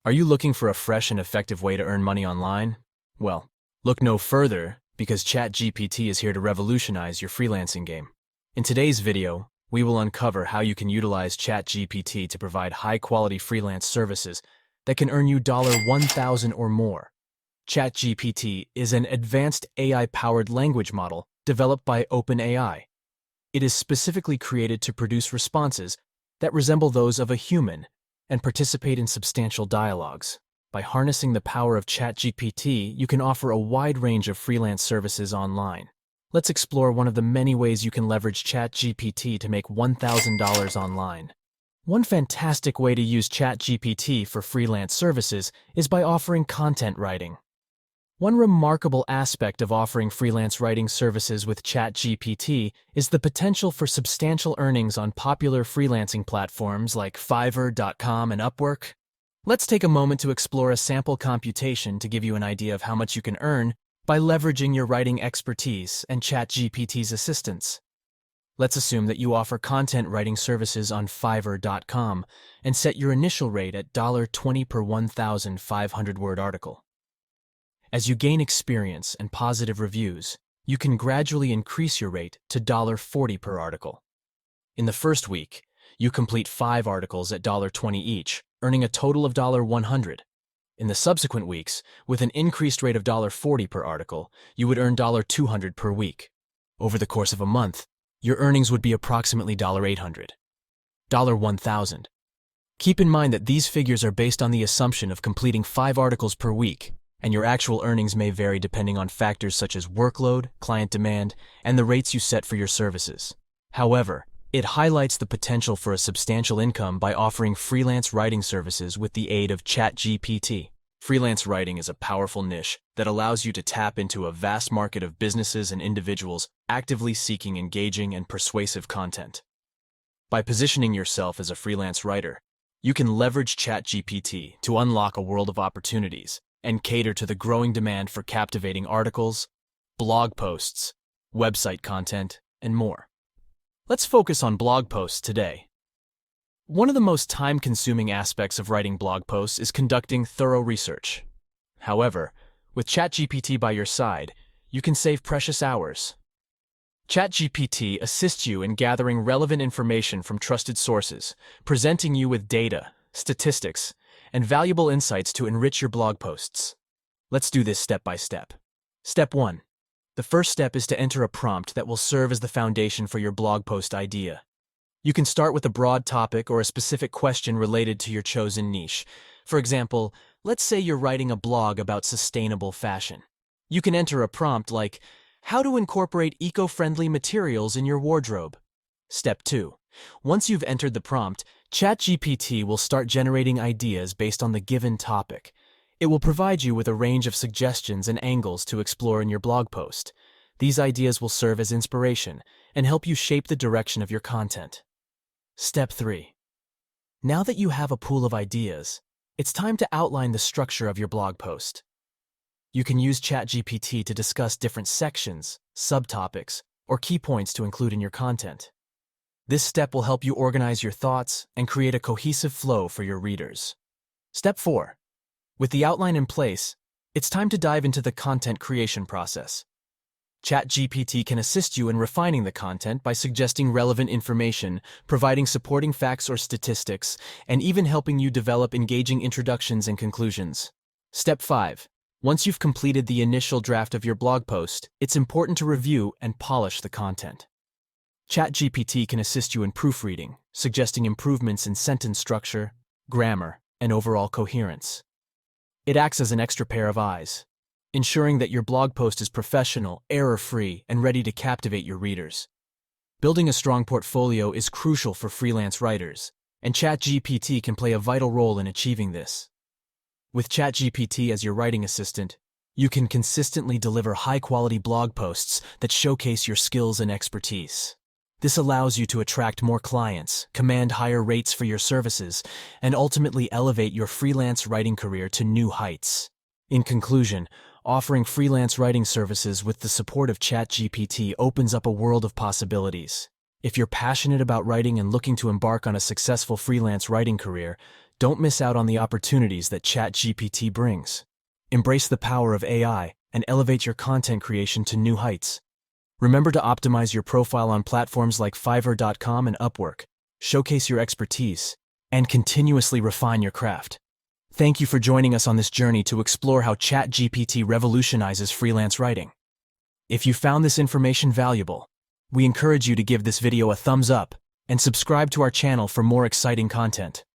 Are you looking for a fresh and effective way to earn money online? Well, look no further because ChatGPT is here to revolutionize your freelancing game. In today's video, we will uncover how you can utilize ChatGPT to provide high-quality freelance services that can earn you $1,000 or more. ChatGPT is an advanced AI-powered language model developed by OpenAI. It is specifically created to produce responses that resemble those of a human and participate in substantial dialogues. By harnessing the power of ChatGPT, you can offer a wide range of freelance services online. Let's explore one of the many ways you can leverage ChatGPT to make $1,000 online. One fantastic way to use ChatGPT for freelance services is by offering content writing. One remarkable aspect of offering freelance writing services with ChatGPT is the potential for substantial earnings on popular freelancing platforms like Fiverr.com and Upwork. Let's take a moment to explore a sample computation to give you an idea of how much you can earn by leveraging your writing expertise and ChatGPT's assistance. Let's assume that you offer content writing services on Fiverr.com and set your initial rate at $20 per 1,500-word article. As you gain experience and positive reviews, you can gradually increase your rate to $40 per article. In the first week, you complete 5 articles at $20 each, earning a total of $100. In the subsequent weeks, with an increased rate of $40 per article, you would earn $200 per week. Over the course of a month, your earnings would be approximately $800, $1,000. Keep in mind that these figures are based on the assumption of completing 5 articles per week, and your actual earnings may vary depending on factors such as workload, client demand, and the rates you set for your services. However, it highlights the potential for a substantial income by offering freelance writing services with the aid of ChatGPT. Freelance writing is a powerful niche that allows you to tap into a vast market of businesses and individuals actively seeking engaging and persuasive content. By positioning yourself as a freelance writer, you can leverage ChatGPT to unlock a world of opportunities and cater to the growing demand for captivating articles, blog posts, website content, and more. Let's focus on blog posts today. One of the most time-consuming aspects of writing blog posts is conducting thorough research. However, with ChatGPT by your side, you can save precious hours. ChatGPT assists you in gathering relevant information from trusted sources, presenting you with data, statistics, and valuable insights to enrich your blog posts. Let's do this step by step. Step 1. The first step is to enter a prompt that will serve as the foundation for your blog post idea. You can start with a broad topic or a specific question related to your chosen niche. For example, let's say you're writing a blog about sustainable fashion. You can enter a prompt like, "How to incorporate eco-friendly materials in your wardrobe." Step 2. Once you've entered the prompt, ChatGPT will start generating ideas based on the given topic. It will provide you with a range of suggestions and angles to explore in your blog post. These ideas will serve as inspiration and help you shape the direction of your content. Step 3. Now that you have a pool of ideas, it's time to outline the structure of your blog post. You can use ChatGPT to discuss different sections, subtopics, or key points to include in your content. This step will help you organize your thoughts and create a cohesive flow for your readers. Step 4. With the outline in place, it's time to dive into the content creation process. ChatGPT can assist you in refining the content by suggesting relevant information, providing supporting facts or statistics, and even helping you develop engaging introductions and conclusions. Step 5. Once you've completed the initial draft of your blog post, it's important to review and polish the content. ChatGPT can assist you in proofreading, suggesting improvements in sentence structure, grammar, and overall coherence. It acts as an extra pair of eyes, ensuring that your blog post is professional, error-free, and ready to captivate your readers. Building a strong portfolio is crucial for freelance writers, and ChatGPT can play a vital role in achieving this. With ChatGPT as your writing assistant, you can consistently deliver high-quality blog posts that showcase your skills and expertise. This allows you to attract more clients, command higher rates for your services, and ultimately elevate your freelance writing career to new heights. In conclusion, offering freelance writing services with the support of ChatGPT opens up a world of possibilities. If you're passionate about writing and looking to embark on a successful freelance writing career, Don't miss out on the opportunities that ChatGPT brings. Embrace the power of AI and elevate your content creation to new heights. Remember to optimize your profile on platforms like Fiverr.com and Upwork, showcase your expertise, and continuously refine your craft. Thank you for joining us on this journey to explore how ChatGPT revolutionizes freelance writing. If you found this information valuable, we encourage you to give this video a thumbs up and subscribe to our channel for more exciting content.